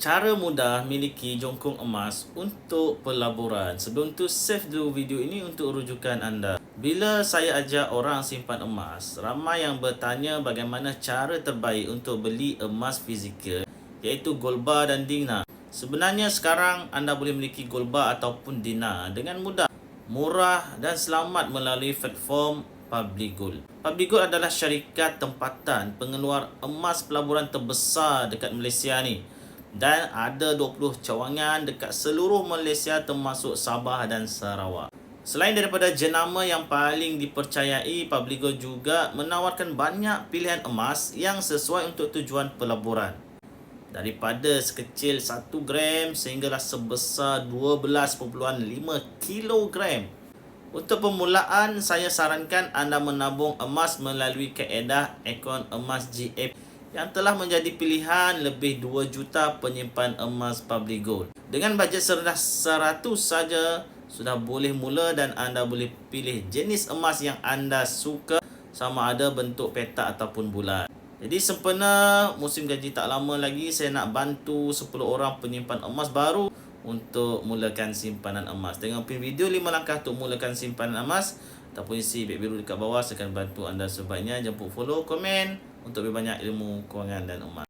cara mudah miliki jongkong emas untuk pelaburan. Sebelum tu save dulu video ini untuk rujukan anda. Bila saya ajak orang simpan emas, ramai yang bertanya bagaimana cara terbaik untuk beli emas fizikal, iaitu gold bar dan dinar. Sebenarnya sekarang anda boleh memiliki gold bar ataupun dinar dengan mudah, murah dan selamat melalui platform Public Gold. Public Gold adalah syarikat tempatan pengeluar emas pelaburan terbesar dekat Malaysia ni. Dan ada 20 cawangan dekat seluruh Malaysia termasuk Sabah dan Sarawak. Selain daripada jenama yang paling dipercayai, Public Gold juga menawarkan banyak pilihan emas yang sesuai untuk tujuan pelaburan. Daripada sekecil 1 gram sehinggalah sebesar 12.5 kilogram. Untuk permulaan, saya sarankan anda menabung emas melalui kaedah akaun emas GF yang telah menjadi pilihan lebih 2 juta penyimpan emas Public Gold. Dengan bajet serendah 100 saja sudah boleh mula dan anda boleh pilih jenis emas yang anda suka, sama ada bentuk petak ataupun bulat. Jadi sempena musim gaji tak lama lagi, saya nak bantu 10 orang penyimpan emas baru untuk mulakan simpanan emas. Tengok video 5 langkah untuk mulakan simpanan emas ataupun isi beg biru dekat bawah. Saya akan bantu anda sebaiknya. Jangan lupa follow, komen untuk lebih banyak ilmu kewangan dan emas.